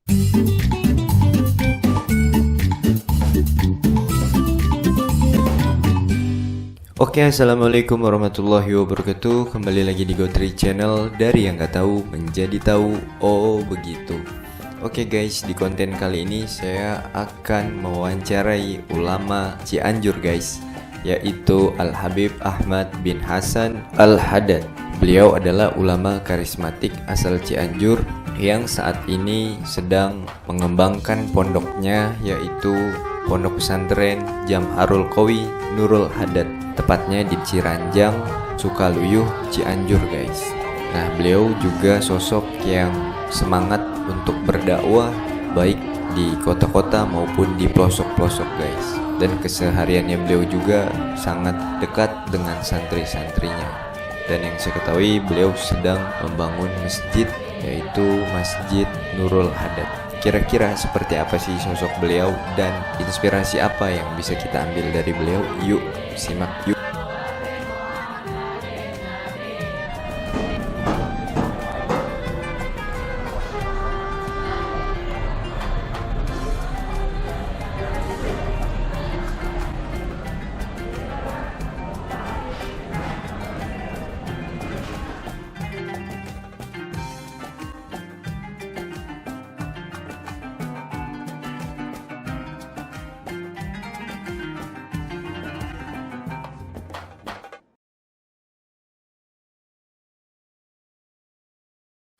Oke, assalamualaikum warahmatullahi wabarakatuh. Kembali lagi di Gotri Channel, dari yang gak tahu menjadi tahu. Oh begitu. Oke guys, di konten kali ini saya akan mewawancarai ulama Cianjur guys, yaitu Al-Habib Ahmad bin Hasan Al-Haddad. Beliau adalah ulama karismatik asal Cianjur yang saat ini sedang mengembangkan pondoknya, yaitu Pondok Pesantren Jamharul Qawi Nurul Haddad, tepatnya di Ciranjang, Sukaluyuh, Cianjur guys. Nah, beliau juga sosok yang semangat untuk berdakwah baik di kota-kota maupun di pelosok-pelosok guys. Dan kesehariannya beliau juga sangat dekat dengan santri-santrinya. Dan yang saya ketahui beliau sedang membangun masjid, yaitu Masjid Nurul Haddad. Kira-kira seperti apa sih sosok beliau dan inspirasi apa yang bisa kita ambil dari beliau? Yuk simak yuk.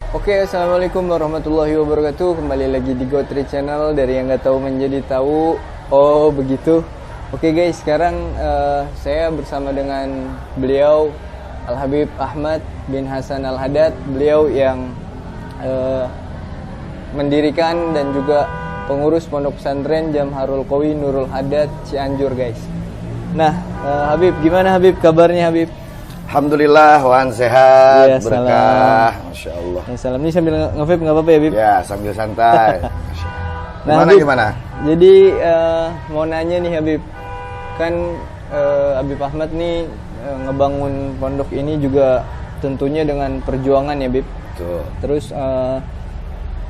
Oke, assalamualaikum warahmatullahi wabarakatuh. Kembali lagi di Gotri Channel, dari yang nggak tahu menjadi tahu. Oh begitu. Oke guys, sekarang saya bersama dengan beliau Al-Habib Ahmad bin Hasan Al-Haddad. Beliau yang mendirikan dan juga pengurus Pondok Pesantren Jamharul Qawi Nurul Haddad Cianjur guys. Nah, Habib, gimana Habib kabarnya Habib? Alhamdulillah, wan sehat, ya, berkah, Masya Allah. Ya, salam. Ini sambil nge-vape nggak apa-apa ya, Bib? Ya, sambil santai. Nah, Habib, gimana? Jadi mau nanya nih Habib, kan Habib Ahmad nih ngebangun pondok ini juga tentunya dengan perjuangan ya, Bib. Tuh. Terus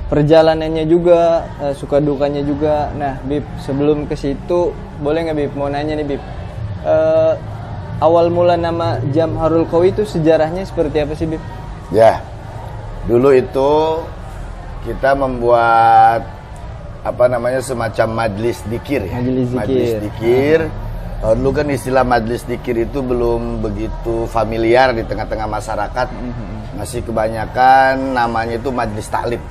perjalanannya juga, suka dukanya juga. Nah, Bib, sebelum ke situ boleh nggak Bib? Mau nanya nih, Bib. Awal mula nama Jamharul Qawi itu sejarahnya seperti apa sih, Bib? Ya, dulu itu kita membuat semacam majlis dzikir ya. Majlis dzikir. Dulu kan istilah majlis dzikir itu belum begitu familiar di tengah-tengah masyarakat. Masih kebanyakan namanya itu majlis taklim.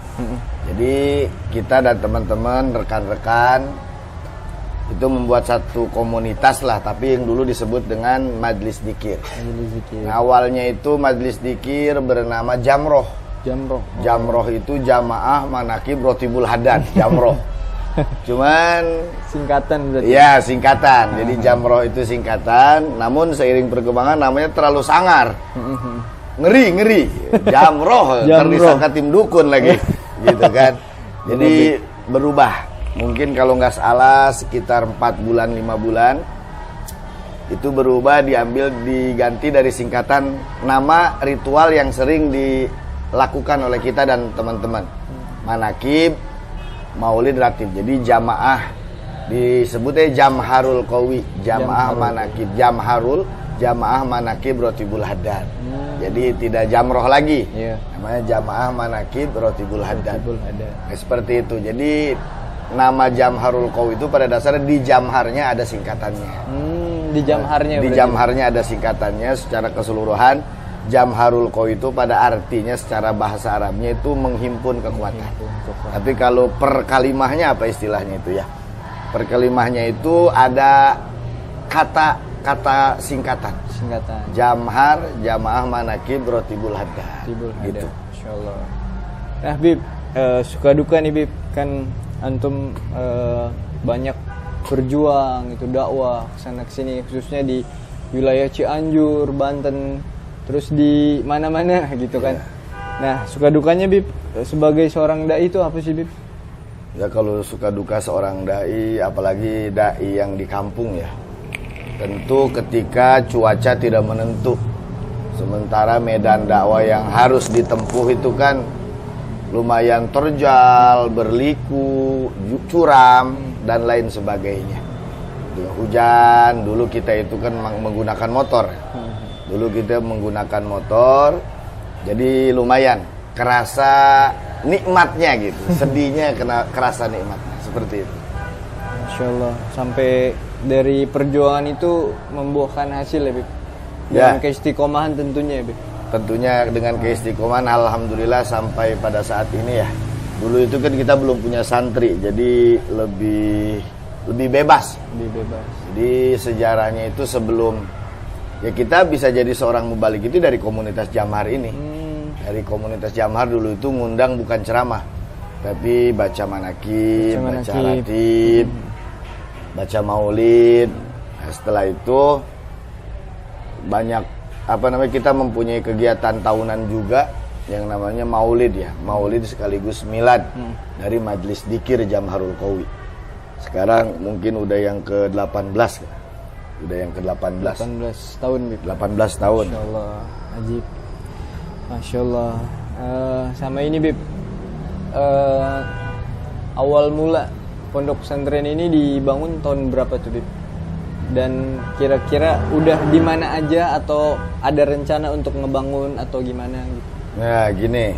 Jadi kita dan teman-teman, rekan-rekan itu membuat satu komunitas lah, tapi yang dulu disebut dengan majlis dzikir. Nah, awalnya itu majlis dzikir bernama Jamroh. Jamroh itu Jamaah Manaqib Rotibul Haddad, Jamroh. Cuman Singkatan berarti. Iya, singkatan. Jadi Jamroh itu singkatan, namun seiring perkembangan namanya terlalu sangar. Ngeri. Jamroh, tersangka tim dukun lagi. Gitu kan. Jadi berubah. Mungkin kalau nggak salah sekitar 4 bulan 5 bulan itu berubah, diganti dari singkatan nama ritual yang sering dilakukan oleh kita dan teman-teman. Manaqib, Maulid Ratib. Jadi jamaah disebutnya Jamharul Qawi, jamaah Manaqib, jamaah Manaqib Rotibul Haddad. Jadi tidak Jamroh lagi. Namanya jamaah Manaqib Rotibul Haddad. Nah, seperti itu. Jadi nama Jamharul Qawi itu pada dasarnya di jamharnya ada singkatannya. Di jamharnya. Di jamharnya ada singkatannya. Secara keseluruhan Jamharul Qawi itu pada artinya secara bahasa Arabnya itu menghimpun kekuatan. Tapi kalau per kalimahnya apa istilahnya itu ya? Per kalimahnya itu ada kata singkatan. Jamhar, Jamaah Manaqib Rotibul Haddad. Gitu. Insyaallah. Nah, Bib, suka duka nih Bib, kan antum banyak berjuang itu dakwah kesana kesini, khususnya di wilayah Cianjur, Banten, terus di mana-mana gitu kan. Nah, suka dukanya Bib sebagai seorang dai itu apa sih Bib? Ya, kalau suka duka seorang dai, apalagi dai yang di kampung ya, tentu ketika cuaca tidak menentu, sementara medan dakwah yang harus ditempuh itu kan lumayan terjal, berliku, curam dan lain sebagainya. Hujan, dulu kita itu kan menggunakan motor. Dulu kita menggunakan motor, jadi lumayan kerasa nikmatnya gitu. Sedihnya kerasa nikmatnya seperti itu. Masya Allah, sampai dari perjuangan itu membuahkan hasil ya, Bib. Ya. Dengan keistiqomahan tentunya ya, Bib. Tentunya dengan keistiqomahan, alhamdulillah sampai pada saat ini ya. Dulu itu kan kita belum punya santri, jadi lebih bebas. Lebih bebas. Jadi sejarahnya itu sebelum ya kita bisa jadi seorang mubalik itu dari komunitas Jamhar ini. Dari komunitas Jamhar dulu itu ngundang bukan ceramah, tapi baca manakib, baca ratib, baca maulid. Nah, setelah itu banyak kita mempunyai kegiatan tahunan juga yang namanya maulid ya. Maulid sekaligus milad dari Majelis Dzikir Jamharul Qawi. Sekarang mungkin udah yang ke-18 kan? Udah yang ke-18. 18 tahun, Bib. 18 tahun. Masya Allah, ajib. Masya Allah. Sama ini, Bib. Awal mula pondok pesantren ini dibangun tahun berapa tuh, Bib? Dan kira-kira udah di mana aja atau ada rencana untuk ngebangun atau gimana gitu? Nah, gini.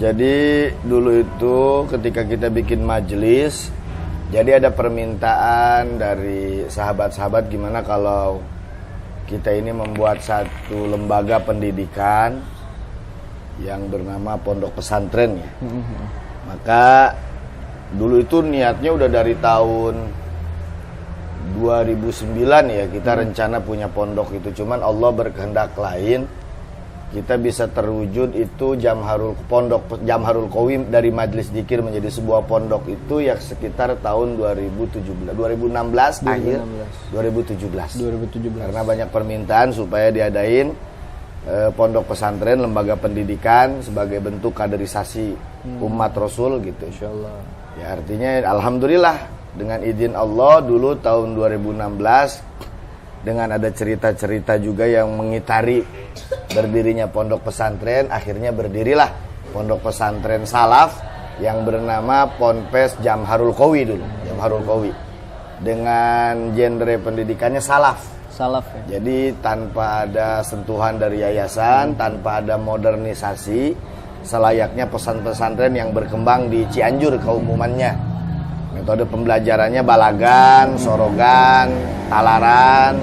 Jadi dulu itu ketika kita bikin majelis, jadi ada permintaan dari sahabat-sahabat gimana kalau kita ini membuat satu lembaga pendidikan yang bernama pondok pesantren ya. Maka dulu itu niatnya udah dari tahun 2009 ya kita rencana punya pondok itu, cuman Allah berkehendak lain. Kita bisa terwujud itu pondok Jamharul Qawi dari Majelis Dzikir menjadi sebuah pondok itu ya sekitar tahun 2016 akhir 2017. Karena banyak permintaan supaya diadain pondok pesantren, lembaga pendidikan sebagai bentuk kaderisasi umat Rasul gitu. Insyaallah. Ya artinya alhamdulillah dengan izin Allah dulu tahun 2016 dengan ada cerita-cerita juga yang mengitari berdirinya pondok pesantren, akhirnya berdirilah pondok pesantren salaf yang bernama Ponpes Jamharul Qawi dulu, Jamharul Qawi. Dengan genre pendidikannya salaf. Salaf ya. Jadi tanpa ada sentuhan dari yayasan, tanpa ada modernisasi, selayaknya pesantren yang berkembang di Cianjur keumumannya. Metode pembelajarannya balagan, sorogan, talaran,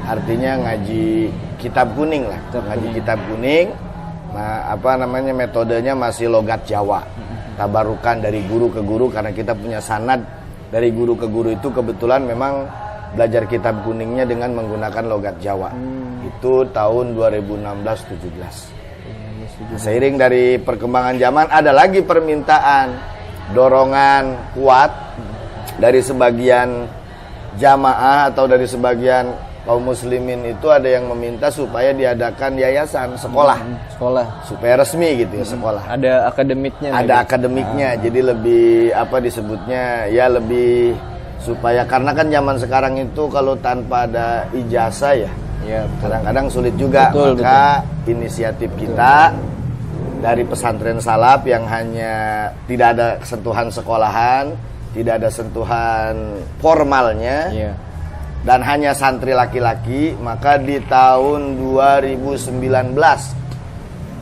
artinya ngaji kitab kuning lah, ngaji kitab kuning. Nah, metodenya masih logat Jawa. Tabarukan dari guru ke guru karena kita punya sanad dari guru ke guru itu kebetulan memang belajar kitab kuningnya dengan menggunakan logat Jawa. Itu tahun 2016-17. Seiring dari perkembangan zaman ada lagi permintaan dorongan kuat dari sebagian jamaah atau dari sebagian kaum muslimin itu ada yang meminta supaya diadakan yayasan sekolah supaya resmi gitu ya sekolah. Ada akademiknya. Ada akademiknya. Jadi lebih disebutnya ya lebih supaya karena kan zaman sekarang itu kalau tanpa ada ijazah ya kadang-kadang sulit juga. Maka inisiatif kita dari pesantren salaf yang hanya tidak ada sentuhan sekolahan, tidak ada sentuhan formalnya, dan hanya santri laki-laki, maka di tahun 2019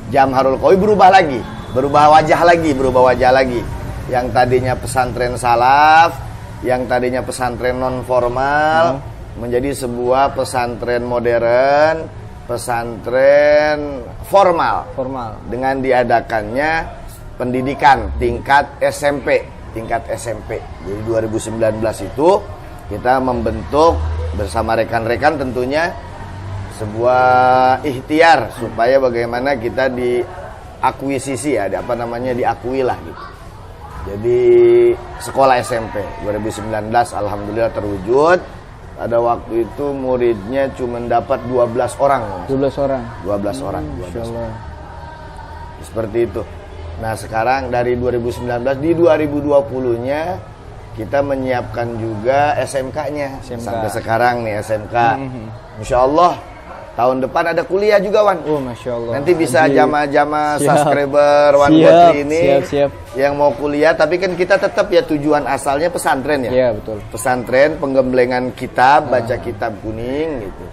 Jamharul Qawi berubah wajah lagi. Yang tadinya pesantren salaf, yang tadinya pesantren non formal, menjadi sebuah pesantren modern, pesantren formal dengan diadakannya pendidikan tingkat SMP. Jadi 2019 itu kita membentuk bersama rekan-rekan tentunya sebuah ikhtiar supaya bagaimana kita diakuisisi diakui lah gitu. Jadi sekolah SMP 2019 alhamdulillah terwujud. Pada waktu itu muridnya cuma dapat 12 orang. 12 orang. Seperti itu. Nah, sekarang dari 2019 di 2020-nya kita menyiapkan juga SMK-nya. Sampai sekarang nih SMK. Insya Allah tahun depan ada kuliah juga Wan. Oh, Masya Allah. Nanti bisa Haji. jama-jama Siap. subscriber Wan Siap, Gotri ini siap. yang mau kuliah, tapi kan kita tetap ya tujuan asalnya pesantren ya. Iya, betul. Pesantren, penggemblengan kitab, baca kitab kuning gitu.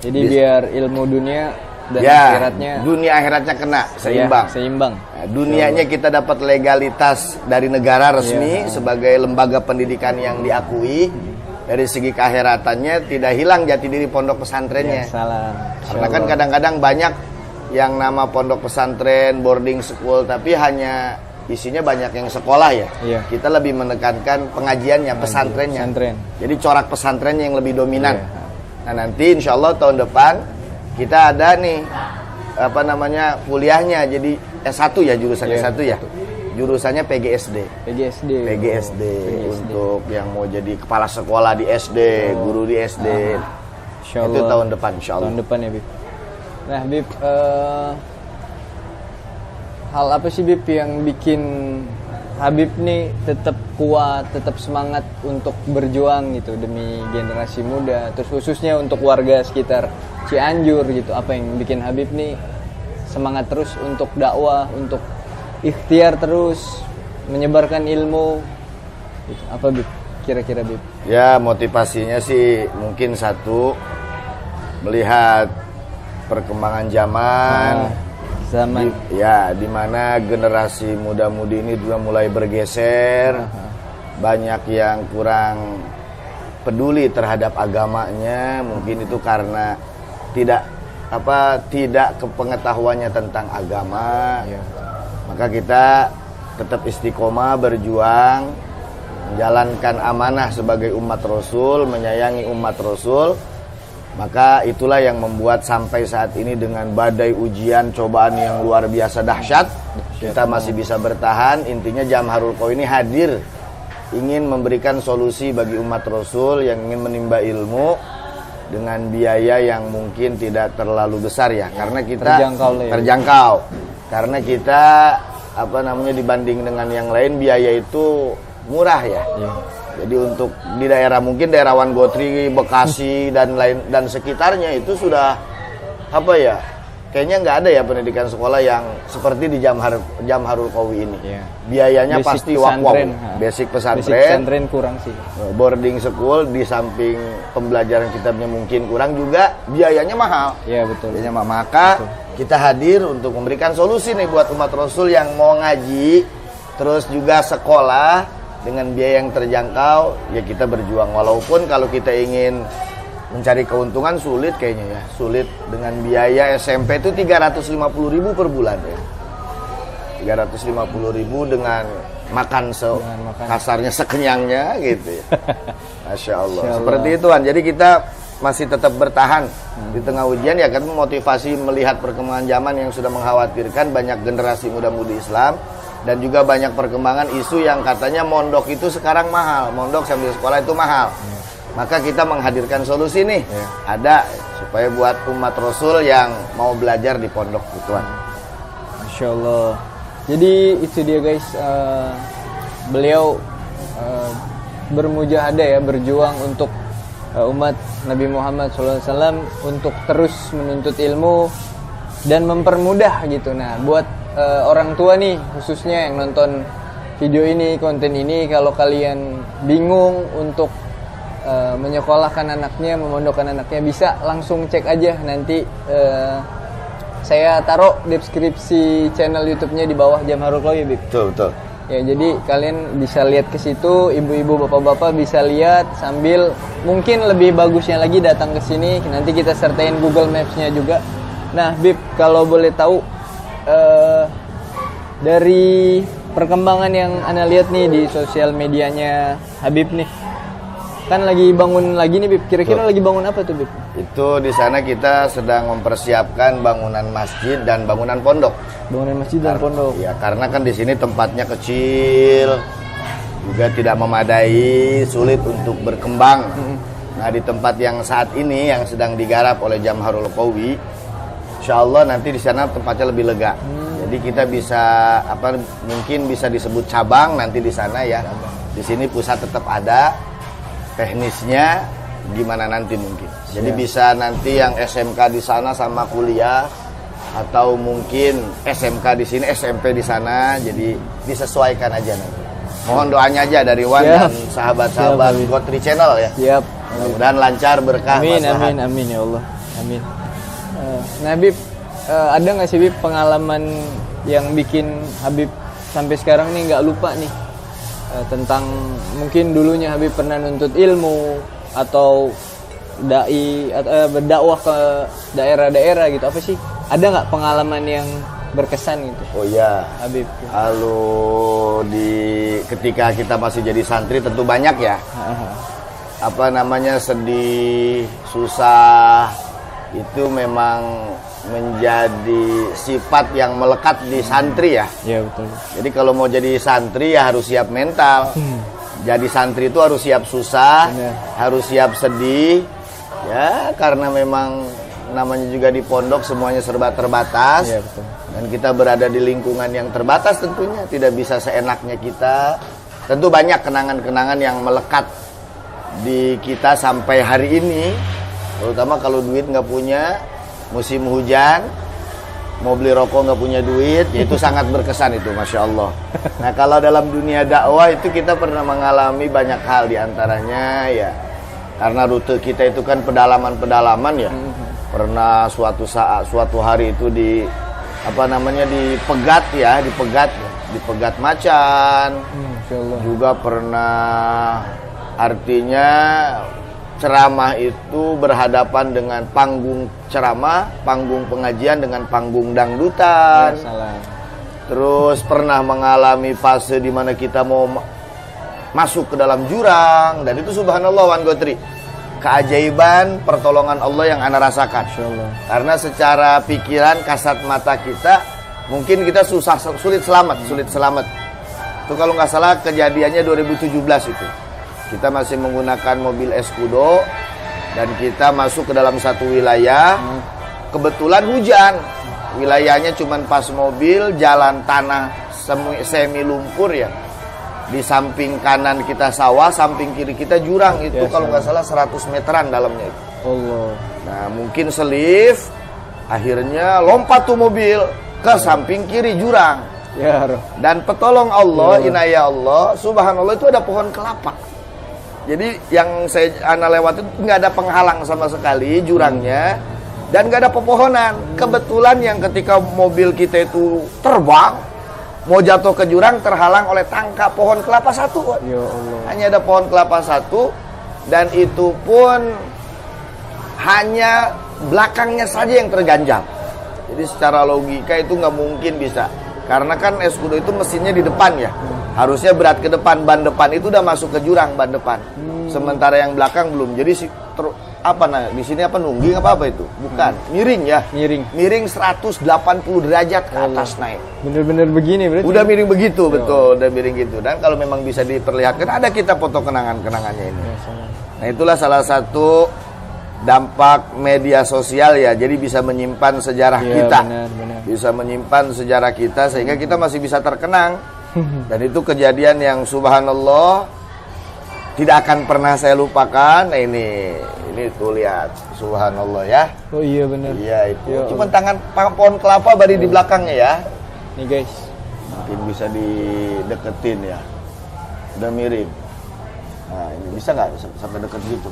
Jadi biar ilmu dunia dan Ya, akhiratnya dunia akhiratnya kena seimbang. ya, seimbang. Nah, dunianya kita dapat legalitas dari negara resmi sebagai lembaga pendidikan yang diakui. Dari segi keakhiratannya tidak hilang jati diri pondok pesantrennya. Ya, salam. Karena kan kadang-kadang banyak yang nama pondok pesantren, boarding school, tapi hanya isinya banyak yang sekolah ya. Iya. Kita lebih menekankan pengajiannya, pesantrennya. Pesantren. Jadi corak pesantrennya yang lebih dominan. Iya. Nah nanti insya Allah tahun depan kita ada nih kuliahnya jadi S1 ya, jurusan Iya, S1 ya. Jurusannya PGSD. PGSD. PGSD untuk yang mau jadi kepala sekolah di SD, guru di SD. Insya Itu Allah. tahun depan insya Allah. Tahun depan ya, Bib. Nah, Bib, hal apa sih, Bib, yang bikin Habib nih tetap kuat, tetap semangat untuk berjuang gitu demi generasi muda, terus khususnya untuk warga sekitar Cianjur gitu. Apa yang bikin Habib nih semangat terus untuk dakwah, untuk ikhtiar terus menyebarkan ilmu gitu. Apa, Bib, kira-kira, Bib? Ya motivasinya sih mungkin satu, melihat perkembangan zaman. Zaman. Di mana generasi muda-mudi ini juga mulai bergeser. Banyak yang kurang peduli terhadap agamanya, mungkin itu karena tidak kepengetahuannya tentang agama. Maka kita tetap istiqomah berjuang, menjalankan amanah sebagai umat Rasul, menyayangi umat Rasul. Maka itulah yang membuat sampai saat ini dengan badai ujian, cobaan yang luar biasa dahsyat, kita masih bisa bertahan. Intinya Jamharul Qawi ini hadir, ingin memberikan solusi bagi umat Rasul yang ingin menimba ilmu dengan biaya yang mungkin tidak terlalu besar ya, karena kita terjangkau. Karena kita dibanding dengan yang lain biaya itu murah ya. Jadi untuk di daerah mungkin daerah Wan Gotri, Bekasi dan sekitarnya itu sudah kayaknya nggak ada ya pendidikan sekolah yang seperti di Jamharul Qawi ini. Biayanya basic pasti basic pesantren kurang sih. Boarding school di samping pembelajaran kitabnya mungkin kurang, juga biayanya mahal. Iya, betul. Biayanya mahal. Maka kita hadir untuk memberikan solusi nih buat umat Rasul yang mau ngaji terus juga sekolah dengan biaya yang terjangkau. Ya kita berjuang, walaupun kalau kita ingin mencari keuntungan sulit kayaknya ya. Sulit dengan biaya SMP itu 350.000 per bulan ya. 350.000 dengan makan kasarnya sekenyangnya gitu ya. Masya Allah. Seperti itu kan. Jadi kita masih tetap bertahan di tengah ujian ya, kan motivasi melihat perkembangan zaman yang sudah mengkhawatirkan banyak generasi muda-mudi Islam. Dan juga banyak perkembangan isu yang katanya mondok itu sekarang mahal, mondok sambil sekolah itu mahal. Maka kita menghadirkan solusi nih, ada supaya buat umat Rasul yang mau belajar di pondok gituan. Masya Allah. Jadi itu dia guys, beliau bermujahadah ya, berjuang untuk umat Nabi Muhammad SAW untuk terus menuntut ilmu dan mempermudah gitu. Nah, buat orang tua nih khususnya yang nonton video ini, konten ini, kalau kalian bingung untuk menyekolahkan anaknya, memondokkan anaknya, bisa langsung cek aja nanti saya taruh deskripsi channel YouTube-nya di bawah Jamharul Qawi, Bib. Betul. Ya, jadi kalian bisa lihat ke situ, ibu-ibu, bapak-bapak bisa lihat sambil mungkin lebih bagusnya lagi datang ke sini. Nanti kita sertain Google Maps-nya juga. Nah, Bib, kalau boleh tahu dari perkembangan yang Anda lihat nih di sosial medianya Habib nih, kan lagi bangun lagi nih, Bib. Kira-kira lagi bangun apa tuh, Bib? Itu di sana kita sedang mempersiapkan bangunan masjid dan bangunan pondok. Bangunan masjid dan pondok. Ya, karena kan di sini tempatnya kecil, juga tidak memadai, sulit untuk berkembang. Nah, di tempat yang saat ini yang sedang digarap oleh Jamharul Qawi, insya Allah nanti di sana tempatnya lebih lega. Jadi kita bisa mungkin bisa disebut cabang nanti di sana ya. Di sini pusat tetap ada, teknisnya gimana nanti mungkin. Jadi bisa nanti yang SMK di sana sama kuliah, atau mungkin SMK di sini, SMP di sana. Jadi disesuaikan aja nanti. Mohon doanya aja dari Wan dan sahabat-sahabat Gotri Channel ya. Siap. Mudah-mudahan lancar, berkah, Amin, maslahat. amin, amin ya Allah. Amin. Nah Habib, ada nggak sih Habib pengalaman yang bikin Habib sampai sekarang nih nggak lupa nih tentang mungkin dulunya Habib pernah nuntut ilmu atau dai atau berdakwah ke daerah-daerah gitu, apa sih? Ada nggak pengalaman yang berkesan gitu? Oh iya, Habib. kalau ketika kita masih jadi santri tentu banyak ya. Apa namanya, sedih, susah, itu memang menjadi sifat yang melekat di santri ya. Iya betul. Jadi kalau mau jadi santri ya harus siap mental. Jadi santri itu harus siap susah, harus siap sedih. Ya, karena memang namanya juga di pondok semuanya serba terbatas. Iya betul. Dan kita berada di lingkungan yang terbatas tentunya, tidak bisa seenaknya kita. Tentu banyak kenangan-kenangan yang melekat di kita sampai hari ini. Terutama kalau duit nggak punya, musim hujan, mau beli rokok nggak punya duit, ya itu sangat berkesan itu, Masya Allah. Nah kalau dalam dunia dakwah itu kita pernah mengalami banyak hal, diantaranya ya karena rute kita itu kan pedalaman-pedalaman ya. Pernah suatu hari itu dipegat macan. Juga pernah, artinya ceramah itu berhadapan dengan panggung ceramah, panggung pengajian dengan panggung dangdutan. Terus pernah mengalami fase di mana kita mau masuk ke dalam jurang, dan itu subhanallah Wan Gotri, keajaiban pertolongan Allah yang ana rasakan. Karena secara pikiran kasat mata kita mungkin kita sulit selamat. Itu kalau nggak salah kejadiannya 2017 itu. Kita masih menggunakan mobil Escudo dan kita masuk ke dalam satu wilayah. Kebetulan hujan. Wilayahnya cuma pas mobil, jalan tanah semi lumpur ya. Di samping kanan kita sawah, samping kiri kita jurang. Itu kalau nggak salah 100 meteran dalamnya itu. Nah mungkin selif, akhirnya lompat tuh mobil ke samping kiri jurang. Dan petolong Allah, inayah Allah, subhanallah, itu ada pohon kelapa. Jadi yang ana lewat itu nggak ada penghalang sama sekali jurangnya, dan nggak ada pepohonan. Kebetulan yang ketika mobil kita itu terbang mau jatuh ke jurang, terhalang oleh tangkap pohon kelapa satu. Hanya ada pohon kelapa satu, dan itu pun hanya belakangnya saja yang terganjal. Jadi secara logika itu nggak mungkin bisa, karena kan Escudo itu mesinnya di depan ya, harusnya berat ke depan, ban depan itu udah masuk ke jurang, ban depan. Sementara yang belakang belum. Jadi di sini nungging apa itu? Bukan, miring ya. Miring 180 derajat ke atas naik. Bener-bener begini berarti. Udah miring begitu, betul, udah miring gitu. Dan kalau memang bisa diperlihatkan, ada kita foto kenangannya ini. Nah, itulah salah satu dampak media sosial ya. Jadi bisa menyimpan sejarah kita. Bisa menyimpan sejarah kita sehingga kita masih bisa terkenang. Dan itu kejadian yang subhanallah tidak akan pernah saya lupakan. Nah, ini tuh lihat, subhanallah ya. Oh iya benar. Iya itu. Cuma tangan pohon kelapa bari di belakangnya ya. Nih guys. Mungkin bisa dideketin ya. Udah miring. Nah, ini bisa nggak sampai deket gitu?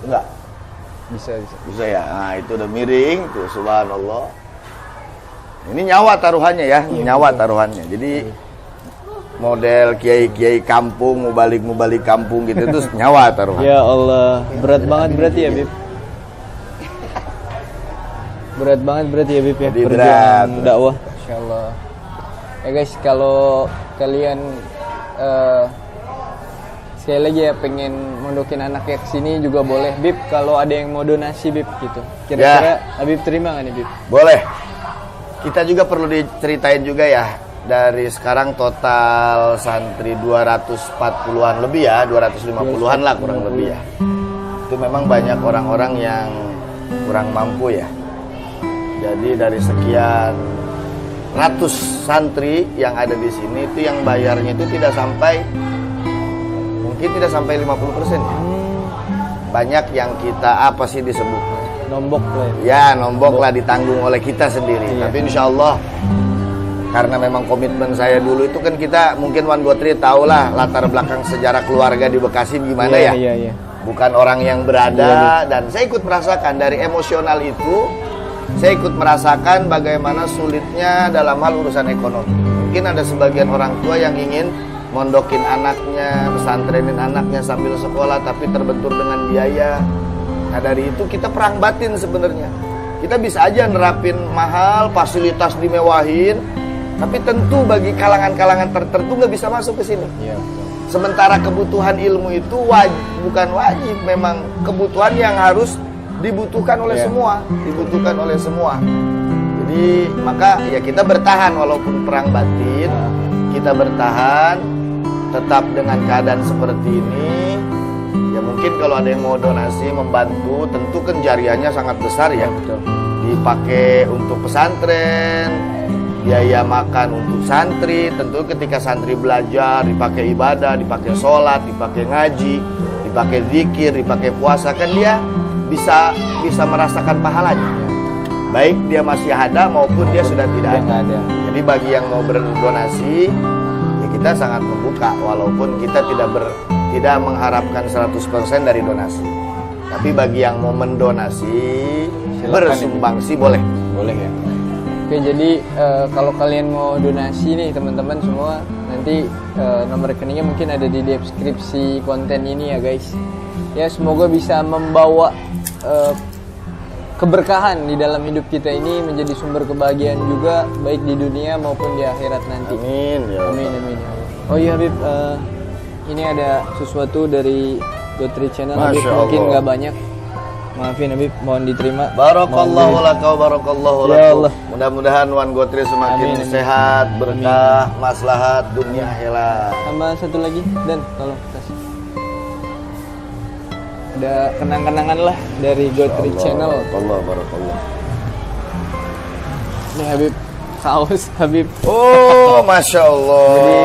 Enggak. Bisa ya. Nah, itu udah miring tuh, subhanallah. Ini nyawa taruhannya ya, nyawa taruhannya. Jadi model kiai-kiai kampung mau balik kampung gitu itu nyawa taruhan. Ya Allah, berat banget berarti ya Bib. Berat banget berarti ya Bib ya, perjuangan dakwah. Insyaallah. Ya guys, kalau kalian sekali lagi ya pengen mondokin anaknya ke sini juga boleh Bib, kalau ada yang mau donasi Bib gitu. Kira-kira Habib terima nggak nih Bib? Boleh. Kita juga perlu diceritain juga ya. Dari sekarang total santri 240-an lebih ya, 250-an lah kurang lebih ya. Itu memang banyak orang-orang yang kurang mampu ya. Jadi dari sekian ratus santri yang ada di sini itu yang bayarnya itu mungkin tidak sampai 50% ya. banyak yang kita apa sih disebut? Nombok lah. Ya, nombok lah ditanggung oleh kita sendiri. Iya. Tapi insya Allah karena memang komitmen saya dulu itu kan kita mungkin One Go Tree tahu lah latar belakang sejarah keluarga di Bekasi gimana ya. Iya. Bukan orang yang berada dan saya ikut merasakan dari emosional itu. Saya ikut merasakan bagaimana sulitnya dalam hal urusan ekonomi. Mungkin ada sebagian orang tua yang ingin mondokin anaknya, pesantrenin anaknya sambil sekolah tapi terbentur dengan biaya. Nah dari itu kita perang batin sebenarnya. Kita bisa aja nerapin mahal, fasilitas dimewahin, tapi tentu bagi kalangan-kalangan tertentu nggak bisa masuk ke sini. Iya. Sementara kebutuhan ilmu itu bukan wajib, memang kebutuhan yang harus dibutuhkan oleh semua, dibutuhkan oleh semua. Jadi maka ya kita bertahan walaupun perang batin, kita bertahan tetap dengan keadaan seperti ini. Ya mungkin kalau ada yang mau donasi membantu, tentu kan jariahnya sangat besar ya. Betul. Dipakai untuk pesantren, biaya makan untuk santri, tentu ketika santri belajar dipakai ibadah, dipakai sholat, dipakai ngaji, dipakai zikir, dipakai puasa, kan dia bisa merasakan pahalanya. Baik dia masih ada maupun dia sudah tidak ada. Jadi bagi yang mau berdonasi, ya kita sangat membuka walaupun kita tidak mengharapkan 100% dari donasi. Tapi bagi yang mau mendonasi, bersumbangsi boleh. Boleh ya. Oke, jadi kalau kalian mau donasi nih teman-teman semua, nanti nomor rekeningnya mungkin ada di deskripsi konten ini ya guys. Ya semoga bisa membawa keberkahan di dalam hidup kita ini, menjadi sumber kebahagiaan juga baik di dunia maupun di akhirat nanti. Amin ya. Amin. Oh iya Habib, ini ada sesuatu dari Go Tree Channel. Habib mungkin nggak banyak. Maafin Habib, mohon diterima. Barakallahu laka wa barakallahu Ya lakum. Allah. Mudah-mudahan One Go Tree semakin Amin. sehat, berkah, maslahat dunia akhirat. Sama satu lagi, dan tolong kasih. Ada kenang-kenangan lah dari Go Tree Channel. Barakallah. Nih Habib, kaos Habib. Oh, masya Allah. Jadi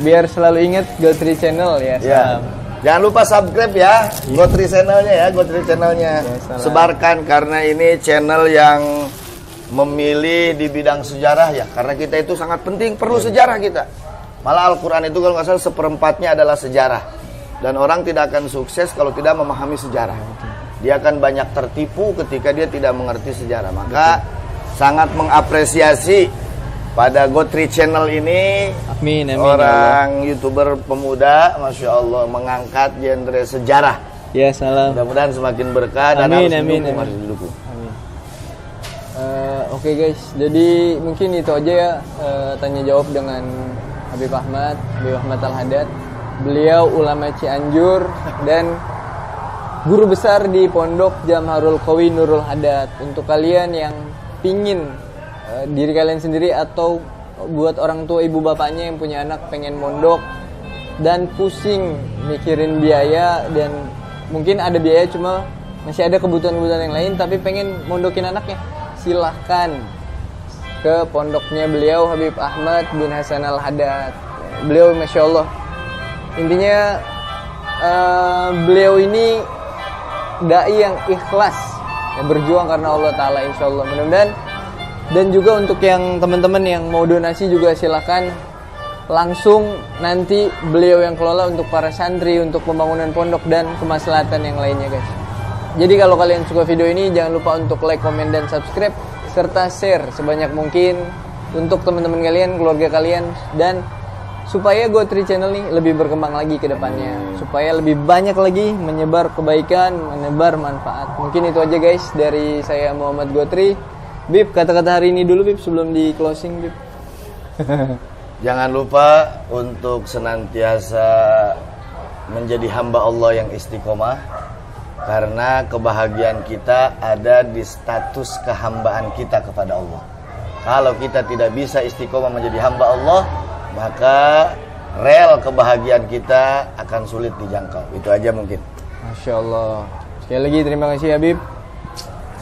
biar selalu ingat Go Tree Channel ya. Ya. Jangan lupa subscribe ya, Go Tree channelnya ya, Go Tree channelnya. salam. Sebarkan karena ini channel yang memilih di bidang sejarah ya, karena kita itu sangat penting, perlu sejarah kita. Malah Al-Quran itu kalau nggak salah seperempatnya adalah sejarah. Dan orang tidak akan sukses kalau tidak memahami sejarah. Dia akan banyak tertipu ketika dia tidak mengerti sejarah. Maka sangat mengapresiasi pada Go Tree Channel ini. Amin. Orang YouTuber pemuda, Masya Allah, mengangkat genre sejarah. Ya salam. Mudah-mudahan semakin berkah dan Amin, harus amin, didukung, amin. harus didukung. Oke guys, jadi mungkin itu aja ya tanya jawab dengan Habib Ahmad Al-Haddad. Beliau ulama Cianjur dan guru besar di Pondok Jamharul Qawi Nurul Haddad. Untuk kalian yang pingin diri kalian sendiri atau buat orang tua ibu bapaknya yang punya anak pengen mondok dan pusing mikirin biaya, dan mungkin ada biaya cuma masih ada kebutuhan-kebutuhan yang lain tapi pengen mondokin anaknya, silahkan ke pondoknya beliau Habib Ahmad bin Hasan Al-Haddad. Beliau Masya Allah, intinya beliau ini dai yang ikhlas ya, berjuang karena Allah Ta'ala insya Allah. Mudah-mudahan. Dan juga untuk yang teman-teman yang mau donasi juga silahkan langsung nanti beliau yang kelola untuk para santri, untuk pembangunan pondok dan kemaslahatan yang lainnya guys. Jadi kalau kalian suka video ini jangan lupa untuk like, komen, dan subscribe serta share sebanyak mungkin untuk teman-teman kalian, keluarga kalian, dan supaya Go Tree Channel ini lebih berkembang lagi ke depannya, supaya lebih banyak lagi menyebar kebaikan, menyebar manfaat. Mungkin itu aja guys dari saya Muhammad Go Tree. Bib, kata-kata hari ini dulu Bib sebelum di closing Bib. Jangan lupa untuk senantiasa menjadi hamba Allah yang istiqomah, karena kebahagiaan kita ada di status kehambaan kita kepada Allah. Kalau kita tidak bisa istiqomah menjadi hamba Allah, maka rel kebahagiaan kita akan sulit dijangkau. Itu aja mungkin. Masya Allah. Sekali lagi terima kasih Habib.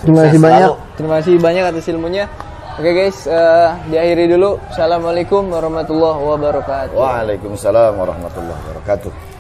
Terima kasih banyak. Terima kasih banyak atas ilmunya. Oke guys, diakhiri dulu. Assalamualaikum warahmatullahi wabarakatuh. Waalaikumsalam warahmatullahi wabarakatuh.